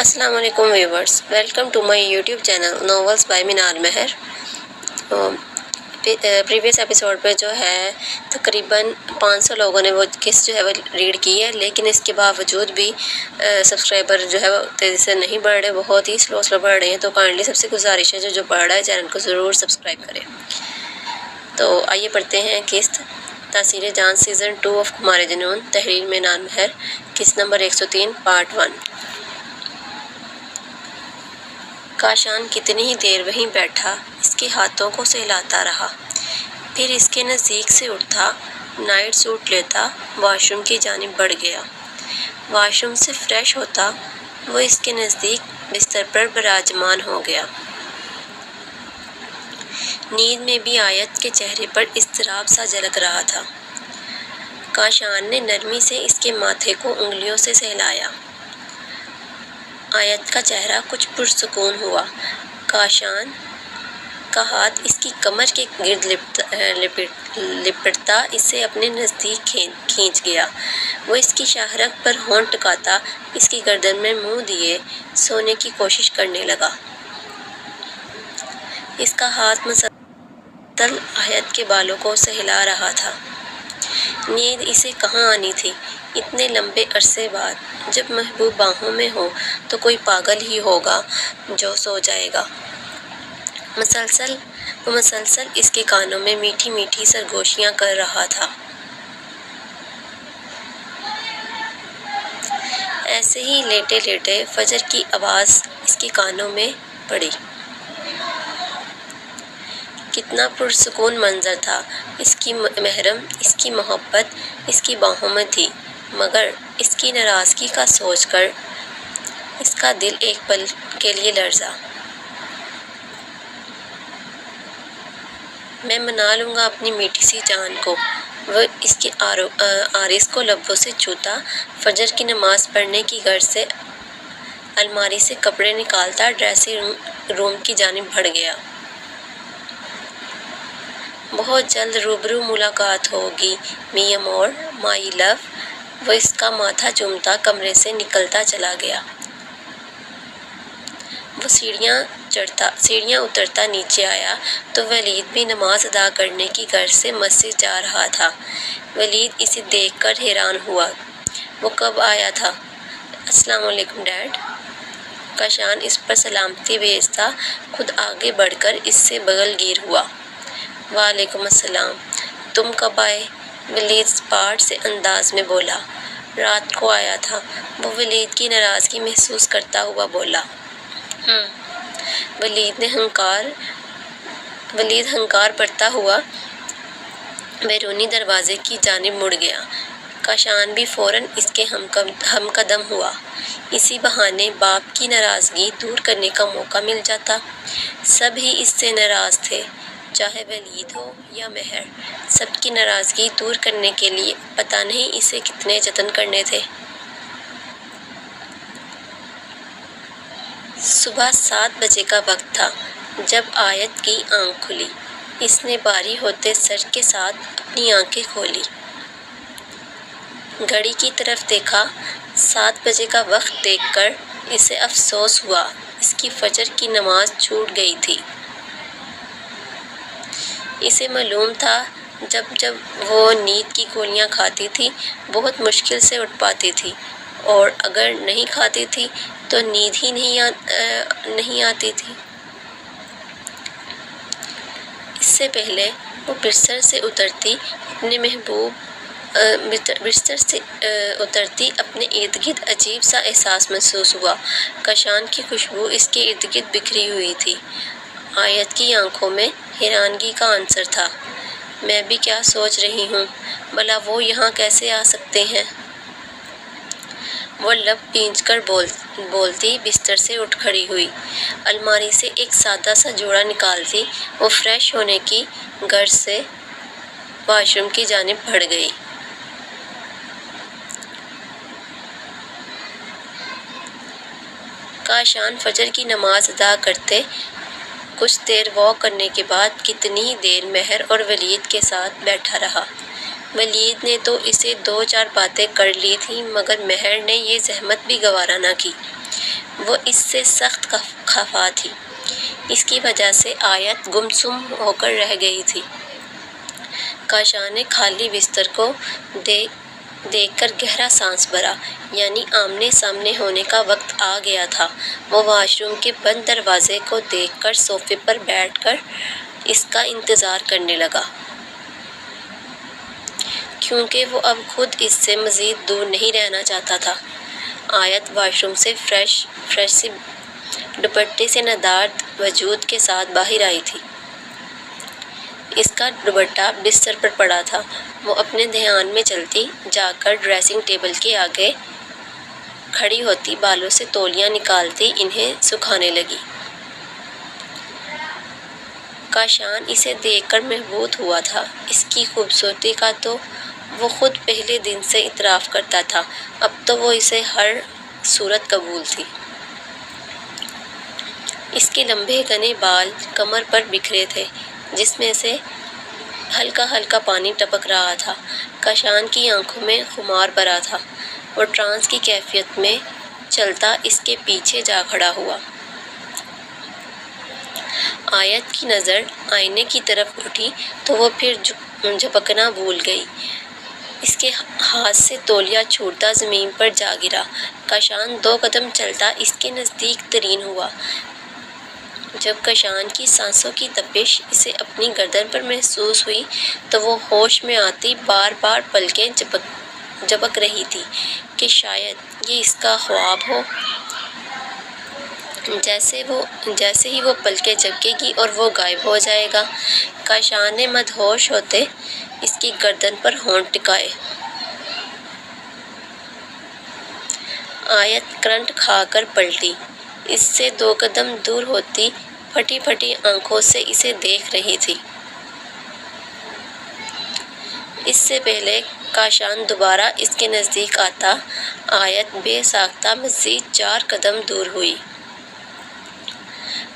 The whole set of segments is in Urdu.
السلام علیکم viewers, welcome to my YouTube channel novels by Manal Mehr. Previous episode پہ جو ہے تقریباً 500 لوگوں نے وہ قسط جو ہے وہ ریڈ کی ہے، لیکن اس کے باوجود بھی سبسکرائبر جو ہے وہ تیزی سے نہیں بڑھ رہے، بہت ہی سلو بڑھ رہے ہیں۔ تو کائنڈلی سب سے گزارش ہے جو پڑھ رہا ہے چینل کو ضرور سبسکرائب کرے۔ تو آئیے پڑھتے ہیں قسط تاثیر جان سیزن 2 آف خمار جنون، تحریر منال مہر، قسط نمبر 103 پارٹ 1۔ کاشان کتنی ہی دیر وہیں بیٹھا اس کے ہاتھوں کو سہلاتا رہا، پھر اس کے نزدیک سے اٹھا، نائٹ سوٹ لیتا، واش روم کی جانب بڑھ گیا۔ واش روم سے فریش ہوتا وہ اس کے نزدیک بستر پر براجمان ہو گیا۔ نیند میں بھی آیت کے چہرے پر اضطراب سا جھلک رہا تھا۔ کاشان نے نرمی سے اس کے ماتھے کو انگلیوں سے سہلایا۔ آیت کا چہرہ کچھ پرسکون ہوا۔ کاشان کا ہاتھ اس کی کمر کے گرد لپٹتا اسے اپنے نزدیک کھینچ گیا۔ وہ اس کی شاہ رگ پر ہونٹ ٹکاتا اس کی گردن میں منہ دیے سونے کی کوشش کرنے لگا۔ اس کا ہاتھ مسلسل آیت کے بالوں کو سہلا رہا تھا۔ نیند اسے کہاں آنی تھی اتنے لمبے عرصے بعد؟ جب محبوب باہوں میں ہو تو کوئی پاگل ہی ہوگا جو سو جائے گا۔ وہ مسلسل اس کے کانوں میں میٹھی میٹھی سرگوشیاں کر رہا تھا۔ ایسے ہی لیٹے لیٹے فجر کی آواز اس کے کانوں میں پڑی۔ کتنا پرسکون منظر تھا۔ اس کی محرم، اس کی محبت اس کی باہوں میں تھی، مگر اس کی ناراضگی کا سوچ کر اس کا دل ایک پل کے لیے لرزا۔ میں منا لوں گا اپنی میٹھی سی جان کو، وہ اس کے عارض کو لبوں سے چھوتا، فجر کی نماز پڑھنے کی غرض سے الماری سے کپڑے نکالتا ڈریسنگ روم کی جانب بڑھ گیا۔ بہت جلد روبرو ملاقات ہوگی می امور، مائی لو۔ وہ اس کا ماتھا چومتا کمرے سے نکلتا چلا گیا۔ وہ سیڑھیاں اترتا نیچے آیا تو ولید بھی نماز ادا کرنے کی غرض سے مسجد جا رہا تھا۔ ولید اسے دیکھ کر حیران ہوا۔ وہ کب آیا تھا؟ السلام علیکم ڈیڈ۔ کاشان اس پر سلامتی بھیجتا خود آگے بڑھ کر اس سے بغل گیر ہوا۔ وعلیکم السلام، تم کب آئے؟ ولید سپاٹ سے انداز میں بولا۔ رات کو آیا تھا، وہ ولید کی ناراضگی محسوس کرتا ہوا بولا۔ ولید ہنکار بھرتا ہوا بیرونی دروازے کی جانب مڑ گیا۔ کاشان بھی فوراً اس کے ہم قدم ہوا۔ اسی بہانے باپ کی ناراضگی دور کرنے کا موقع مل جاتا۔ سب ہی اس سے ناراض تھے، چاہے ولید ہو یا مہر۔ سب کی ناراضگی دور کرنے کے لیے پتہ نہیں اسے کتنے جتن کرنے تھے۔ صبح 7 بجے کا وقت تھا جب آیت کی آنکھ کھلی۔ اس نے بھاری ہوتے سر کے ساتھ اپنی آنکھیں کھولی، گھڑی کی طرف دیکھا۔ 7 بجے کا وقت دیکھ کر اسے افسوس ہوا، اس کی فجر کی نماز چھوٹ گئی تھی۔ اسے معلوم تھا جب وہ نیند کی گولیاں کھاتی تھی بہت مشکل سے اٹھ پاتی تھی، اور اگر نہیں کھاتی تھی تو نیند ہی نہیں آتی تھی۔ اس سے پہلے وہ بستر سے اترتی اپنے ارد گرد عجیب سا احساس محسوس ہوا۔ کاشان کی خوشبو اس کے ارد گرد بکھری ہوئی تھی۔ آیت کی آنکھوں میں حیرانگی کا عنصر تھا۔ میں بھی کیا سوچ رہی ہوں، بھلا وہ یہاں کیسے آ سکتے ہیں؟ وہ لب بھینچ کر بولتی بستر سے اٹھ کھڑی ہوئی۔ الماری سے ایک سادہ سا جوڑا نکالتی وہ فریش ہونے کی غرض سے واش روم کی جانب بڑھ گئی۔ کاشان فجر کی نماز ادا کرتے کچھ دیر واک کرنے کے بعد کتنی ہی دیر مہر اور ولید کے ساتھ بیٹھا رہا۔ ولید نے تو اسے 2-4 باتیں کر لی تھیں، مگر مہر نے یہ زحمت بھی گوارا نہ کی۔ وہ اس سے سخت خفا تھی۔ اس کی وجہ سے آیت گمسم ہو کر رہ گئی تھی۔ کاشان نے خالی بستر کو دیکھ کر گہرا سانس بھرا، یعنی آمنے سامنے ہونے کا وقت آ گیا تھا۔ وہ واش روم کے بند دروازے کو دیکھ کر صوفے پر بیٹھ کر اس کا انتظار کرنے لگا، کیونکہ وہ اب خود اس سے مزید دور نہیں رہنا چاہتا تھا۔ آیت واش روم سے فریش سی دوپٹے سے نادار وجود کے ساتھ باہر آئی تھی۔ اس کا دوپٹہ بستر پر پڑا تھا۔ وہ اپنے دھیان میں چلتی جا کر ڈریسنگ ٹیبل کے آگے کھڑی ہوتی، بالوں سے تولیاں نکالتی انہیں سکھانے لگی۔ کاشان اسے دیکھ کر محبوط ہوا تھا۔ اس کی خوبصورتی کا تو وہ خود پہلے دن سے اعتراف کرتا تھا، اب تو وہ اسے ہر صورت قبول تھی۔ اس کے لمبے گھنے بال کمر پر بکھرے تھے، جس میں سے ہلکا ہلکا پانی ٹپک رہا تھا۔ کاشان کی آنکھوں میں خمار بھرا تھا۔ وہ ٹرانس کی کیفیت میں چلتا اس کے پیچھے جا کھڑا ہوا۔ آیت کی نظر آئینے کی طرف اٹھی تو وہ پھر جھپکنا بھول گئی۔ اس کے ہاتھ سے تولیہ چھوٹتا زمین پر جا گرا۔ کاشان 2 قدم چلتا اس کے نزدیک ترین ہوا۔ جب کاشان کی سانسوں کی تپش اسے اپنی گردن پر محسوس ہوئی تو وہ ہوش میں آتی بار بار پلکیں جھپک رہی تھی کہ شاید یہ اس کا خواب ہو۔ جیسے ہی وہ پلکیں جھپکے گی اور وہ غائب ہو جائے گا۔ کاشان نے مدہوش ہوتے اس کی گردن پر ہونٹ ٹکائے۔ آیت کرنٹ کھا کر پلٹی۔ اس سے 2 قدم دور ہوتی پھٹی پھٹی آنکھوں سے اسے دیکھ رہی تھی۔ اس سے پہلے کاشان دوبارہ اس کے نزدیک آتا، آیت بے ساختہ مزید 4 قدم دور ہوئی۔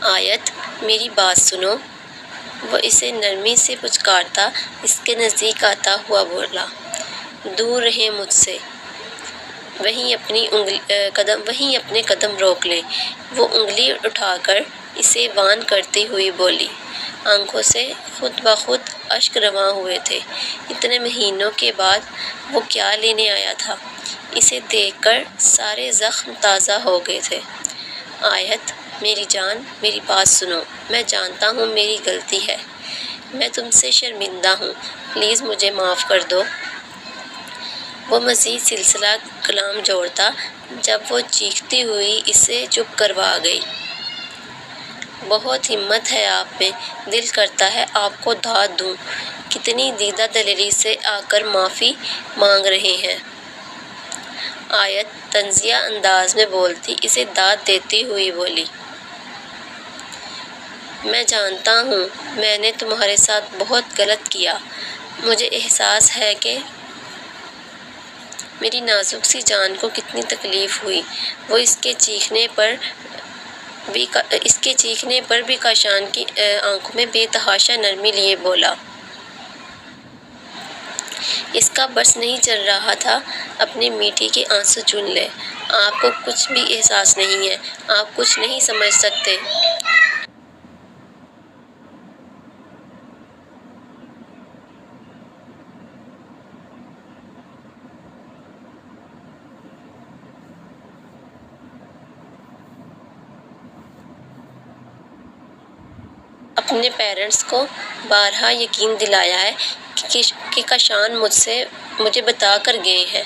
آیت میری بات سنو، وہ اسے نرمی سے پچکارتا اس کے نزدیک آتا ہوا بولا، دور رہیں مجھ سے، وہیں اپنے قدم روک لیں۔ وہ انگلی اٹھا کر اسے وان کرتی ہوئی بولی۔ آنکھوں سے خود بخود اشک رواں ہوئے تھے۔ اتنے مہینوں کے بعد وہ کیا لینے آیا تھا؟ اسے دیکھ کر سارے زخم تازہ ہو گئے تھے۔ آیت میری جان، میری بات سنو، میں جانتا ہوں میری غلطی ہے، میں تم سے شرمندہ ہوں، پلیز مجھے معاف کر دو۔ وہ مزید سلسلہ کلام جوڑتا جب وہ چیختی ہوئی اسے چپ کروا گئی۔ بہت ہمت ہے آپ میں، دل کرتا ہے آپ کو دھات دوں، کتنی دیدہ دلیری سے آ کر معافی مانگ رہے ہیں۔ آیت طنزیہ انداز میں بولتی اسے داد دیتی ہوئی بولی، میں جانتا ہوں میں نے تمہارے ساتھ بہت غلط کیا، مجھے احساس ہے کہ میری نازک سی جان کو کتنی تکلیف ہوئی۔ وہ اس کے چیخنے پر بھی کاشان کی آنکھوں میں بے تحاشا نرمی لیے بولا، اس کا بس نہیں چل رہا تھا، اپنے میٹھی کے آنسو چن لے، آپ کو کچھ بھی احساس نہیں ہے، آپ کچھ نہیں سمجھ سکتے۔ اپنے پیرنٹس کو بارہا یقین دلایا ہے کہ کاشان مجھے بتا کر گئے ہیں،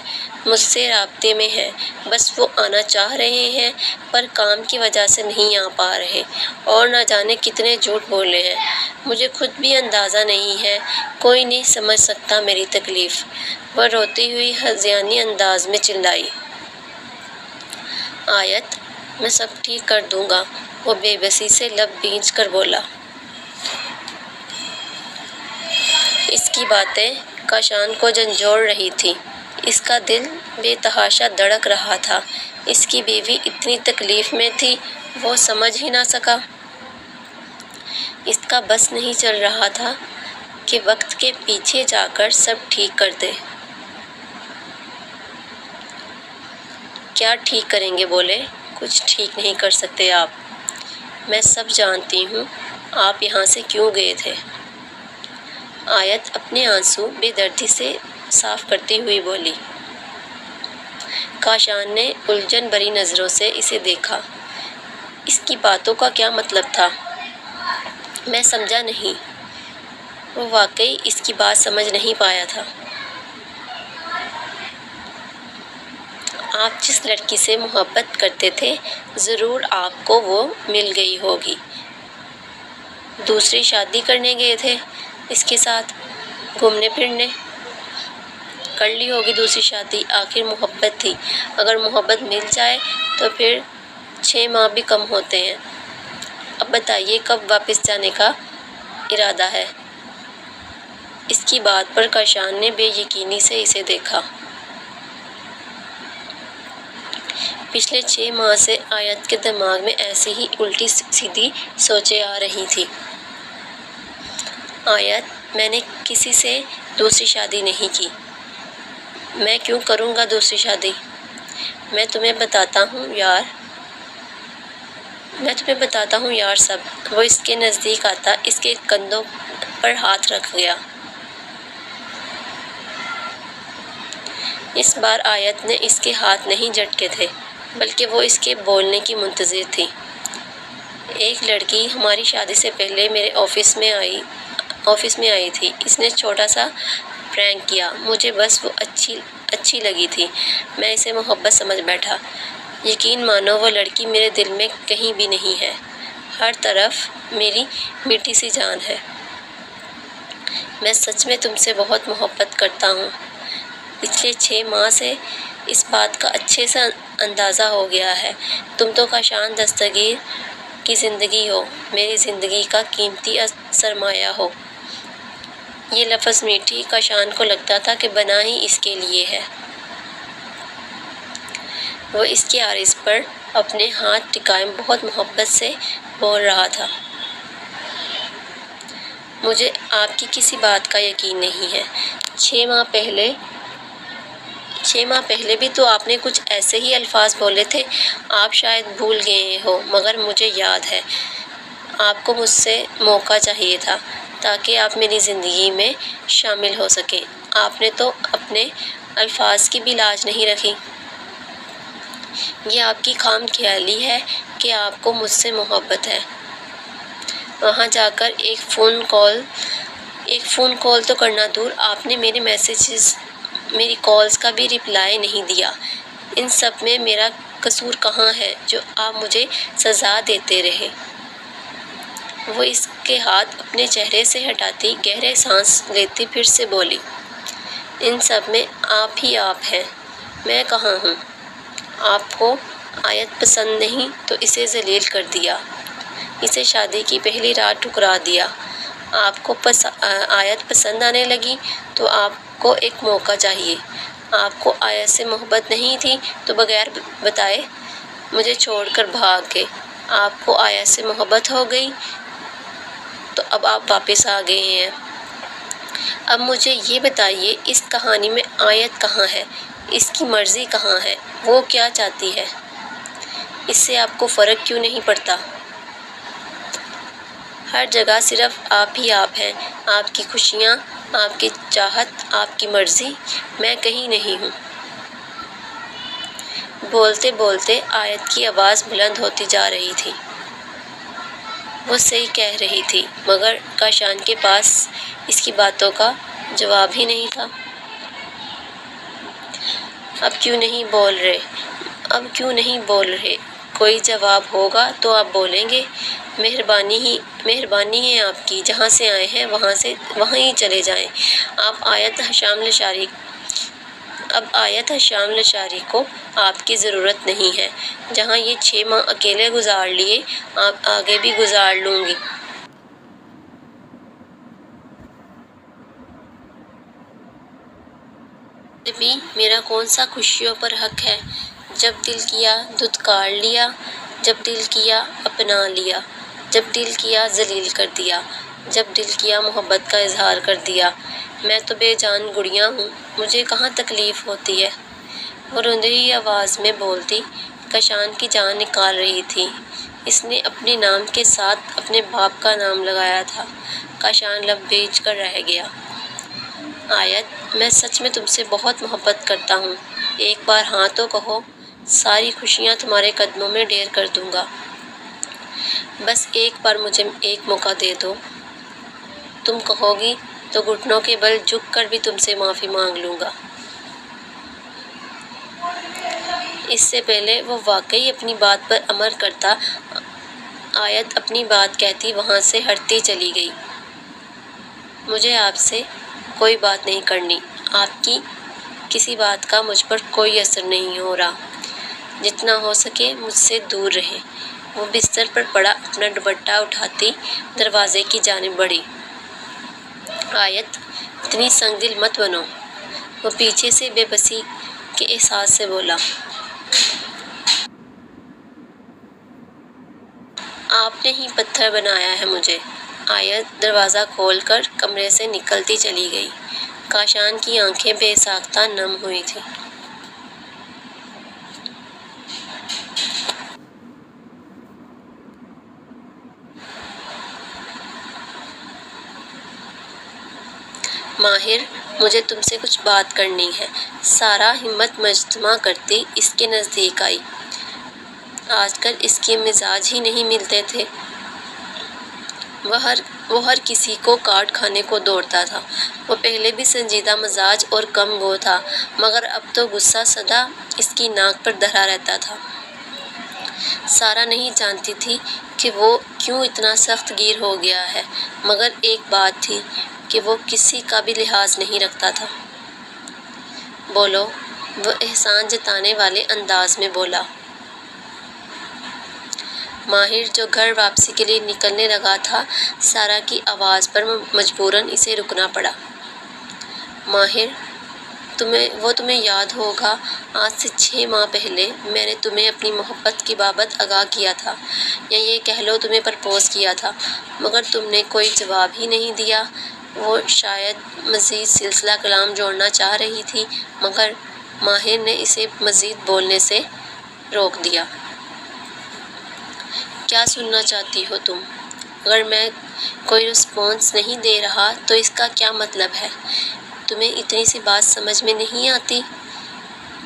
مجھ سے رابطے میں ہیں، بس وہ آنا چاہ رہے ہیں پر کام کی وجہ سے نہیں آ پا رہے، اور نہ جانے کتنے جھوٹ بولے ہیں، مجھے خود بھی اندازہ نہیں ہے، کوئی نہیں سمجھ سکتا میری تکلیف۔ وہ روتی ہوئی ہذیانی انداز میں چلائی، آیت میں سب ٹھیک کر دوں گا، وہ بے بسی سے لب بھینچ کر بولا۔ اس کی باتیں کاشان کو جھنجھوڑ رہی تھیں، اس کا دل بے تحاشا دھڑک رہا تھا۔ اس کی بیوی اتنی تکلیف میں تھی، وہ سمجھ ہی نہ سکا۔ اس کا بس نہیں چل رہا تھا کہ وقت کے پیچھے جا کر سب ٹھیک کر دے۔ کیا ٹھیک کریں گے بولے؟ کچھ ٹھیک نہیں کر سکتے آپ۔ میں سب جانتی ہوں آپ یہاں سے کیوں گئے تھے۔ آیت اپنے آنسو بے دردی سے صاف کرتی ہوئی بولی۔ کاشان نے الجھن بھری نظروں سے اسے دیکھا۔ اس کی باتوں کا کیا مطلب تھا؟ میں سمجھا نہیں۔ وہ واقعی اس کی بات سمجھ نہیں پایا تھا۔ آپ جس لڑکی سے محبت کرتے تھے ضرور آپ کو وہ مل گئی ہوگی۔ دوسری شادی کرنے گئے تھے اس کے ساتھ، گھومنے پھرنے، کر لی ہوگی دوسری شادی۔ آخر محبت تھی، اگر محبت مل جائے تو پھر 6 ماہ بھی کم ہوتے ہیں۔ اب بتائیے کب واپس جانے کا ارادہ ہے؟ اس کی بات پر کاشان نے بے یقینی سے اسے دیکھا۔ پچھلے 6 ماہ سے آیت کے دماغ میں ایسی ہی الٹی سیدھی سوچیں آ رہی تھیں۔ آیت، میں نے کسی سے دوسری شادی نہیں کی۔ میں کیوں کروں گا دوسری شادی؟ میں تمہیں بتاتا ہوں یار سب۔ وہ اس کے نزدیک آتا اس کے کندھوں پر ہاتھ رکھ گیا۔ اس بار آیت نے اس کے ہاتھ نہیں جھٹکے تھے بلکہ وہ اس کے بولنے کی منتظر تھی۔ ایک لڑکی ہماری شادی سے پہلے میرے آفس میں آئی تھی۔ اس نے چھوٹا سا پرینک کیا، مجھے بس وہ اچھی لگی تھی، میں اسے محبت سمجھ بیٹھا۔ یقین مانو وہ لڑکی میرے دل میں کہیں بھی نہیں ہے، ہر طرف میری میٹھی سی جان ہے۔ میں سچ میں تم سے بہت محبت کرتا ہوں۔ پچھلے 6 ماہ سے اس بات کا اچھے سے اندازہ ہو گیا ہے۔ تم تو کاشان دستگیر کی زندگی ہو، میری زندگی کا قیمتی سرمایہ ہو۔ یہ لفظ میٹھی کاشان کو لگتا تھا کہ بنا ہی اس کے لیے ہے۔ وہ اس کے عارض پر اپنے ہاتھ ٹکائے بہت محبت سے بول رہا تھا۔ مجھے آپ کی کسی بات کا یقین نہیں ہے۔ 6 ماہ پہلے بھی تو آپ نے کچھ ایسے ہی الفاظ بولے تھے۔ آپ شاید بھول گئے ہو مگر مجھے یاد ہے۔ آپ کو مجھ سے موقع چاہیے تھا تاکہ آپ میری زندگی میں شامل ہو سکیں۔ آپ نے تو اپنے الفاظ کی بھی لاج نہیں رکھی۔ یہ آپ کی خام خیالی ہے کہ آپ کو مجھ سے محبت ہے۔ وہاں جا کر ایک فون کال تو کرنا دور، آپ نے میری کالز کا بھی رپلائی نہیں دیا۔ ان سب میں میرا قصور کہاں ہے جو آپ مجھے سزا دیتے رہے؟ وہ اس کے ہاتھ اپنے چہرے سے ہٹاتی گہرے سانس لیتی پھر سے بولی۔ ان سب میں آپ ہی آپ ہیں، میں کہاں ہوں؟ آپ کو آیت پسند نہیں تو اسے ذلیل کر دیا، اسے شادی کی پہلی رات ٹھکرا دیا۔ آپ کو آیت پسند آنے لگی تو آپ کو ایک موقع چاہیے۔ آپ کو آیت سے محبت نہیں تھی تو بغیر بتائے مجھے چھوڑ کر بھاگ گئے۔ آپ کو آیت سے محبت ہو گئی تو اب آپ واپس آ گئے ہیں۔ اب مجھے یہ بتائیے اس کہانی میں آیت کہاں ہے؟ اس کی مرضی کہاں ہے؟ وہ کیا چاہتی ہے؟ اس سے آپ کو فرق کیوں نہیں پڑتا؟ ہر جگہ صرف آپ ہی آپ ہیں، آپ کی خوشیاں، آپ کی چاہت، آپ کی مرضی، میں کہیں نہیں ہوں۔ بولتے بولتے آیت کی آواز بلند ہوتی جا رہی تھی۔ وہ صحیح کہہ رہی تھی مگر کاشان کے پاس اس کی باتوں کا جواب ہی نہیں تھا۔ اب کیوں نہیں بول رہے؟ کوئی جواب ہوگا تو آپ بولیں گے۔ مہربانی ہے آپ کی، جہاں سے آئے ہیں وہاں ہی چلے جائیں۔ اب آیت حشام لشاری کو آپ کی ضرورت نہیں ہے۔ جہاں یہ 6 ماہ اکیلے گزار لیے، آگے بھی گزار لوں گی۔ بھی میرا کون سا خوشیوں پر حق ہے؟ جب دل کیا دھتکار لیا، جب دل کیا اپنا لیا، جب دل کیا ذلیل کر دیا، جب دل کیا محبت کا اظہار کر دیا۔ میں تو بے جان گڑیا ہوں، مجھے کہاں تکلیف ہوتی ہے؟ وہ رندھی آواز میں بولتی، کاشان کی جان نکال رہی تھی۔ اس نے اپنے نام کے ساتھ اپنے باپ کا نام لگایا تھا۔ کاشان لب بھیج کر رہ گیا۔ آیت، میں سچ میں تم سے بہت محبت کرتا ہوں، ایک بار ہاں تو کہو، ساری خوشیاں تمہارے قدموں میں ڈھیر کر دوں گا۔ بس ایک بار مجھے ایک موقع دے دو، تم کہو گی تو گھٹنوں کے بل جھک کر بھی تم سے معافی مانگ لوں گا۔ اس سے پہلے وہ واقعی اپنی بات پر عمل کرتا، آیت اپنی بات کہتی وہاں سے ہٹتی چلی گئی۔ مجھے آپ سے کوئی بات نہیں کرنی، آپ کی کسی بات کا مجھ پر کوئی اثر نہیں ہو رہا، جتنا ہو سکے مجھ سے دور رہیں۔ وہ بستر پر پڑا اپنا دوپٹہ اٹھاتی دروازے کی جانب بڑھی۔ آیت، اتنی سنگ دل مت بنو، وہ پیچھے سے بے بسی کے احساس سے بولا۔ آپ نے ہی پتھر بنایا ہے مجھے۔ آیت دروازہ کھول کر کمرے سے نکلتی چلی گئی۔ کاشان کی آنکھیں بے ساختہ نم ہوئی تھیں۔ ماہر، مجھے تم سے کچھ بات کرنی ہے۔ سارا ہمت مجتمع کرتی اس کے نزدیک آئی۔ آج کل اس کے مزاج ہی نہیں ملتے تھے۔ وہ ہر کسی کو کاٹ کھانے کو دوڑتا تھا۔ وہ پہلے بھی سنجیدہ مزاج اور کم گو تھا، مگر اب تو غصہ سدا اس کی ناک پر دھرا رہتا تھا۔ سارا نہیں جانتی تھی کہ وہ کیوں اتنا سخت گیر ہو گیا ہے، مگر ایک بات تھی کہ وہ کسی کا بھی لحاظ نہیں رکھتا تھا۔ بولو، وہ احسان جتانے والے انداز میں بولا۔ ماہر جو گھر واپسی کے لیے نکلنے لگا تھا، سارا کی آواز پر مجبوراً اسے رکنا پڑا۔ ماہر، تمہیں یاد ہوگا، آج سے 6 ماہ پہلے میں نے تمہیں اپنی محبت کی بابت آگاہ کیا تھا، یا یہ کہہ لو تمہیں پرپوز کیا تھا، مگر تم نے کوئی جواب ہی نہیں دیا۔ وہ شاید مزید سلسلہ کلام جوڑنا چاہ رہی تھی، مگر ماہر نے اسے مزید بولنے سے روک دیا۔ کیا سننا چاہتی ہو تم؟ اگر میں کوئی رسپانس نہیں دے رہا تو اس کا کیا مطلب ہے؟ تمہیں اتنی سی بات سمجھ میں نہیں آتی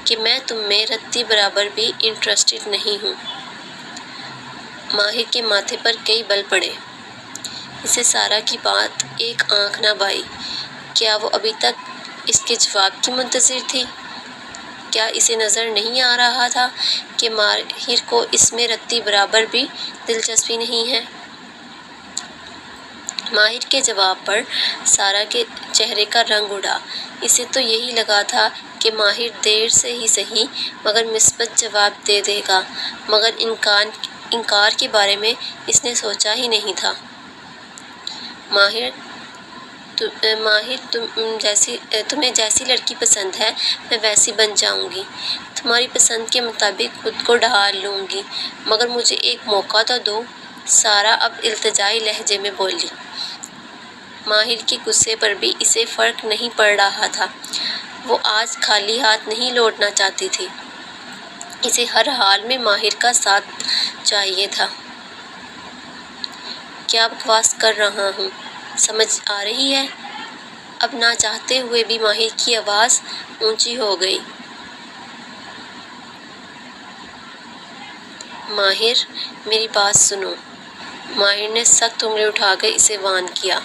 کہ میں تم میں رتی برابر بھی انٹرسٹڈ نہیں ہوں؟ ماہر کے ماتھے پر کئی بل پڑے۔ اسے سارا کی بات ایک آنکھ نہ بھائی۔ کیا وہ ابھی تک اس کے جواب کی منتظر تھی؟ کیا اسے نظر نہیں آ رہا تھا کہ ماہر کو اس میں رتی برابر بھی دلچسپی نہیں ہے؟ ماہر کے جواب پر سارا کے چہرے کا رنگ اڑا۔ اسے تو یہی لگا تھا کہ ماہر دیر سے ہی صحیح مگر مثبت جواب دے دے گا، مگر انکار کے بارے میں اس نے سوچا ہی نہیں تھا۔ ماہر، تمہیں جیسی لڑکی پسند ہے میں ویسی بن جاؤں گی، تمہاری پسند کے مطابق خود کو ڈھال لوں گی، مگر مجھے ایک موقع تو دو۔ سارا اب التجائی لہجے میں بولی۔ ماہر کے غصے پر بھی اسے فرق نہیں پڑ رہا تھا۔ وہ آج خالی ہاتھ نہیں لوٹنا چاہتی تھی۔ اسے ہر حال میں ماہر کا ساتھ چاہیے تھا۔ کیا بکواس کر رہا ہوں، سمجھ آ رہی ہے؟ اب نہ چاہتے ہوئے بھی ماہر کی آواز اونچی ہو گئی۔ ماہر، میری بات سنو۔ ماہر نے سخت انگلی اٹھا کر اسے وارن کیا۔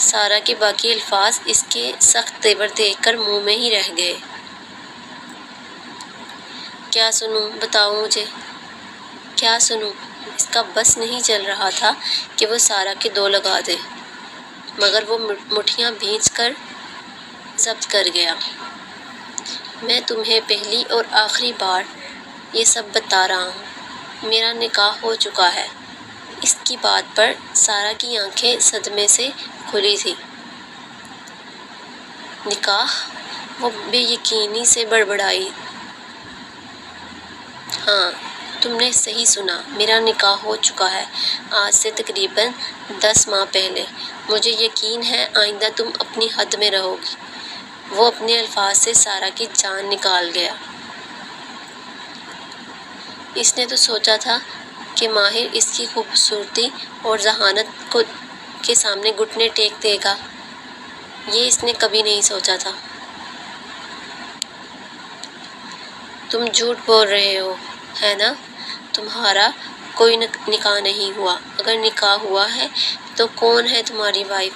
سارا کے باقی الفاظ اس کے سخت تیور دیکھ کر منہ میں ہی رہ گئے۔ کیا سنوں؟ بتاؤ مجھے، کیا سنوں؟ اس کا بس نہیں چل رہا تھا کہ وہ سارا کے 2 لگا دے، مگر وہ مٹھیاں بھینچ کر ضبط کر گیا۔ میں تمہیں پہلی اور آخری بار یہ سب بتا رہا ہوں، میرا نکاح ہو چکا ہے۔ اس کی بات پر سارا کی آنکھیں صدمے سے کھلی تھیں۔ نکاح؟ وہ بے یقینی سے بڑبڑائی۔ ہاں، تم نے صحیح سنا، میرا نکاح ہو چکا ہے، آج سے تقریباً 10 ماہ پہلے۔ مجھے یقین ہے آئندہ تم اپنی حد میں رہو گی۔ وہ اپنے الفاظ سے سارا کی جان نکال گیا۔ اس نے تو سوچا تھا کہ ماہر اس کی خوبصورتی اور ذہانت کے سامنے گھٹنے ٹیک دے گا، یہ اس نے کبھی نہیں سوچا تھا۔ تم جھوٹ بول رہے ہو، ہے نا؟ تمہارا کوئی نکاح نہیں ہوا۔ اگر نکاح ہوا ہے تو کون ہے تمہاری وائف؟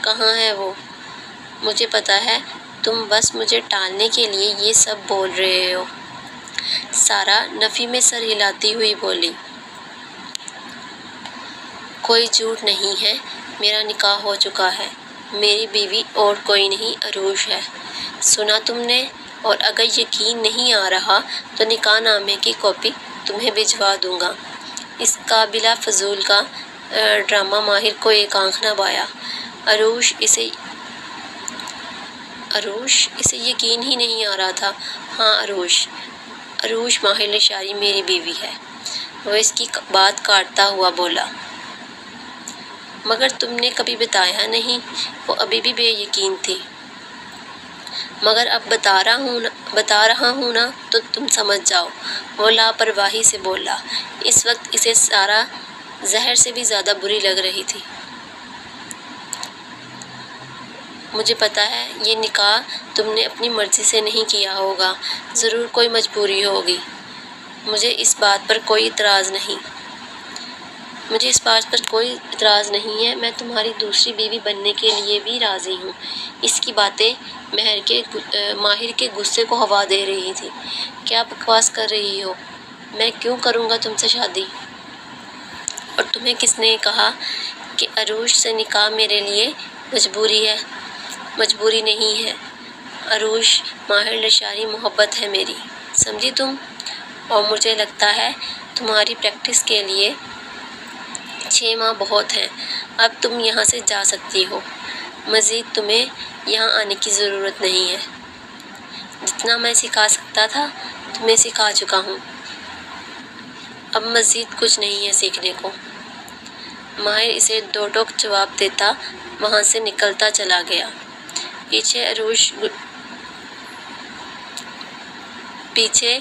کہاں ہے وہ؟ مجھے پتا ہے تم بس مجھے ٹالنے کے لیے یہ سب بول رہے ہو، سارا نفی میں سر ہلاتی ہوئی بولی۔ کوئی جھوٹ نہیں ہے، میرا نکاح ہو چکا ہے، میری بیوی اور کوئی نہیں عروش ہے، سنا تم نے؟ اور اگر یقین نہیں آ رہا تو نکاح نامے کی کاپی تمہیں بھجوا دوں گا۔ اس قابلہ فضول کا ڈرامہ ماہر کو ایک آنکھ نہ بھایا۔ عروش اسے یقین ہی نہیں آ رہا تھا۔ ہاں عروش ماہر لشاری میری بیوی ہے، وہ اس کی بات کاٹتا ہوا بولا۔ مگر تم نے کبھی بتایا نہیں، وہ ابھی بھی بے یقین تھی۔ مگر اب بتا رہا ہوں نا تو تم سمجھ جاؤ، وہ لاپرواہی سے بولا۔ اس وقت اسے سارا زہر سے بھی زیادہ بری لگ رہی تھی۔ مجھے پتا ہے یہ نکاح تم نے اپنی مرضی سے نہیں کیا ہوگا، ضرور کوئی مجبوری ہوگی۔ مجھے اس بات پر کوئی اعتراض نہیں ہے، میں تمہاری دوسری بیوی بننے کے لیے بھی راضی ہوں۔ اس کی باتیں ماہر کے غصے کو ہوا دے رہی تھی۔ کیا بکواس کر رہی ہو؟ میں کیوں کروں گا تم سے شادی؟ اور تمہیں کس نے کہا کہ عروش سے نکاح میرے لیے مجبوری ہے؟ مجبوری نہیں ہے عروش ماہر لشاری، محبت ہے میری، سمجھی تم؟ اور مجھے لگتا ہے تمہاری پریکٹس کے لیے 6 ماہ بہت ہیں، اب تم یہاں سے جا سکتی ہو، مزید تمہیں یہاں آنے کی ضرورت نہیں ہے۔ جتنا میں سکھا سکتا تھا تمہیں سکھا چکا ہوں، اب مزید کچھ نہیں ہے سیکھنے کو۔ ماہر اسے دو ٹوک جواب دیتا وہاں سے نکلتا چلا گیا۔ پیچھے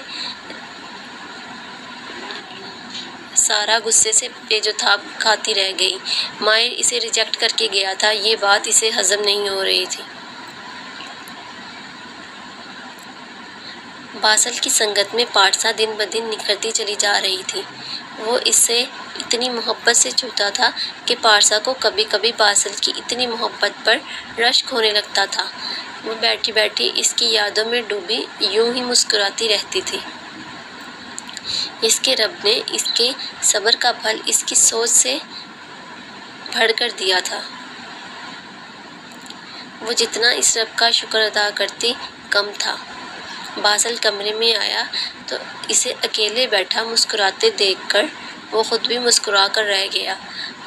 سارا غصے سے پیچوتاب کھاتی رہ گئی۔ ماہر اسے ریجیکٹ کر کے گیا تھا، یہ بات اسے ہضم نہیں ہو رہی تھی۔ باسل کی سنگت میں پارسا دن بدن نکھرتی چلی جا رہی تھی۔ وہ اس سے اتنی محبت سے چھوتا تھا کہ پارسا کو کبھی کبھی باسل کی اتنی محبت پر رشک ہونے لگتا تھا۔ وہ بیٹھی بیٹھی اس کی یادوں میں ڈوبی یوں ہی مسکراتی رہتی تھی۔ اس کے رب نے اس کے صبر کا پھل اس کی سوچ سے بڑھ کر دیا تھا۔ وہ جتنا اس رب کا شکر ادا کرتی کم تھا۔ باسل کمرے میں آیا تو اسے اکیلے بیٹھا مسکراتے دیکھ کر وہ خود بھی مسکرا کر رہ گیا۔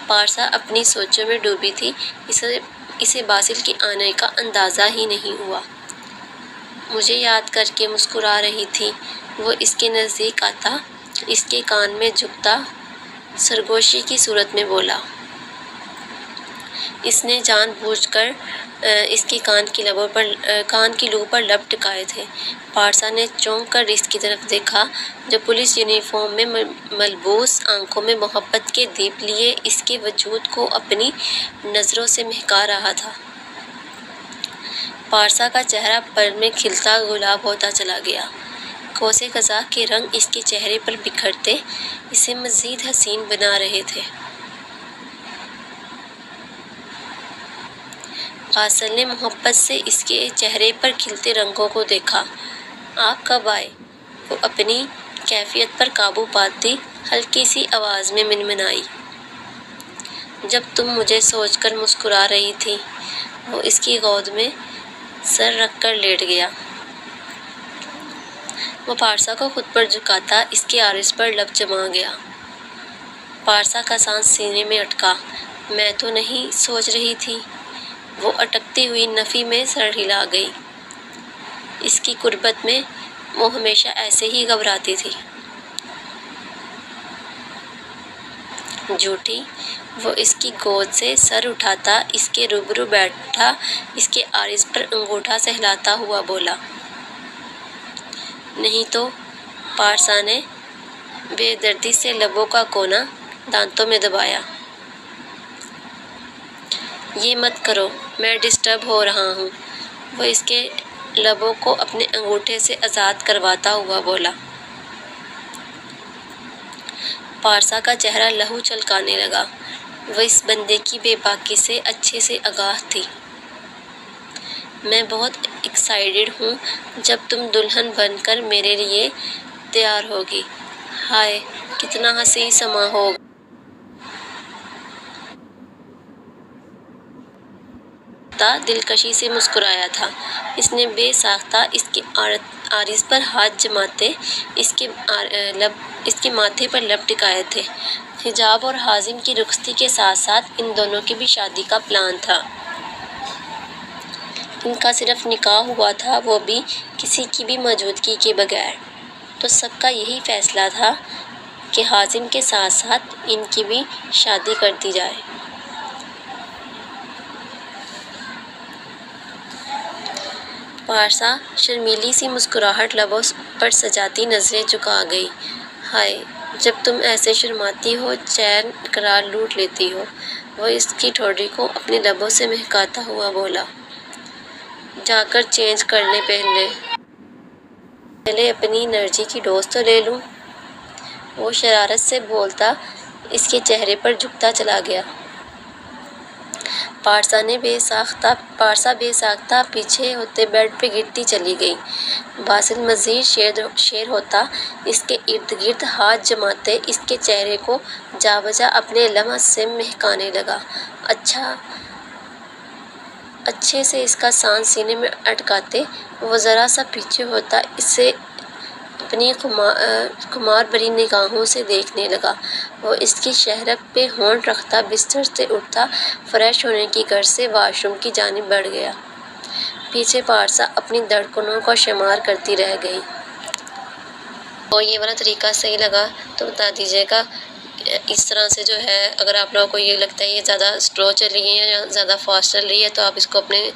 پارسا اپنی سوچوں میں ڈوبی تھی، اسے باسل کے آنے کا اندازہ ہی نہیں ہوا۔ مجھے یاد کر کے مسکرا رہی تھی، وہ اس کے نزدیک آتا، اس کے کان میں جھکتا سرگوشی کی صورت میں بولا۔ اس نے جان بوجھ کر اس کے کان کی لو پر لب ٹکائے تھے۔ پارسا نے چونک کر اس کی طرف دیکھا جو پولیس یونیفارم میں ملبوس، آنکھوں میں محبت کے دیپ لیے اس کے وجود کو اپنی نظروں سے مہکا رہا تھا۔ پارسا کا چہرہ پل میں کھلتا گلاب ہوتا چلا گیا۔ کوسے قزح کے رنگ اس کے چہرے پر بکھرتے اسے مزید حسین بنا رہے تھے۔ باسل نے محبت سے اس کے چہرے پر کھلتے رنگوں کو دیکھا۔ آپ کب آئے؟ وہ اپنی کیفیت پر قابو پاتی ہلکی سی آواز میں منمنائی۔ جب تم مجھے سوچ کر مسکرا رہی تھی۔ وہ اس کی گود میں سر رکھ کر لیٹ گیا۔ وہ پارسا کو خود پر جھکاتا اس کے عارض پر لب جما گیا۔ پارسا کا سانس سینے میں اٹکا۔ میں تو نہیں سوچ رہی تھی۔ وہ اٹکتی ہوئی نفی میں سر ہلا گئی۔ اس کی قربت میں وہ ہمیشہ ایسے ہی گھبراتی تھی۔ جھوٹی، وہ اس کی گود سے سر اٹھاتا اس کے روبرو بیٹھا اس کے عارض پر انگوٹھا سہلاتا ہوا بولا۔ نہیں تو؟ پارسا نے بے دردی سے لبوں کا کونا دانتوں میں دبایا۔ یہ مت کرو، میں ڈسٹرب ہو رہا ہوں، وہ اس کے لبوں کو اپنے انگوٹھے سے آزاد کرواتا ہوا بولا۔ پارسا کا چہرہ لہو چھلکانے لگا۔ وہ اس بندے کی بے باکی سے اچھے سے آگاہ تھی۔ میں بہت ایکسائٹڈ ہوں جب تم دلہن بن کر میرے لیے تیار ہوگی۔ ہائے، کتنا حسین سما ہوگا۔ دلکشی سے مسکرایا تھا۔ اس نے بے ساختہ اس کے عارض پر ہاتھ جماتے اس کے ماتھے پر لب ٹکائے تھے۔ حجاب اور حازم کی رخصتی کے ساتھ ساتھ ان دونوں کی بھی شادی کا پلان تھا۔ ان کا صرف نکاح ہوا تھا، وہ بھی کسی کی بھی موجودگی کے بغیر۔ تو سب کا یہی فیصلہ تھا کہ حازم کے ساتھ ساتھ ان کی بھی شادی کر دی جائے۔ پارسا شرمیلی سی مسکراہٹ لبوں پر سجاتی نظریں جھکا گئی۔ ہائے، جب تم ایسے شرماتی ہو، چین قرار لوٹ لیتی ہو، وہ اس کی ٹھوڑی کو اپنے لبوں سے مہکاتا ہوا بولا۔ جا کر چینج کر لیں پہلے۔ پہلے اپنی انرجی کی ڈوز تو لے لوں۔ وہ شرارت سے بولتا اس کے چہرے پر جھکتا چلا گیا۔ پارسا بے ساختہ پیچھے ہوتے بیڈ پہ گرتی چلی گئی۔ باسل مزید شیر ہوتا اس کے ارد گرد ہاتھ جماتے اس کے چہرے کو جا بجا اپنے لمس سے مہکانے لگا۔ اچھے سے اس کا سانس سینے میں اٹکاتے وہ ذرا سا پیچھے ہوتا اسے اپنی خمار بھری نگاہوں سے دیکھنے لگا۔ وہ اس کی شہرک پہ ہونٹ رکھتا بستر سے اٹھتا فریش ہونے کی غرض سے واش روم کی جانب بڑھ گیا۔ پیچھے پارسا اپنی دھڑکنوں کو شمار کرتی رہ گئی۔ اور یہ والا طریقہ صحیح لگا تو بتا دیجیے گا۔ اس طرح سے جو ہے اگر آپ لوگوں کو یہ لگتا ہے یہ زیادہ سلو چل رہی ہے یا زیادہ فاسٹ چل رہی ہے تو آپ اس کو اپنے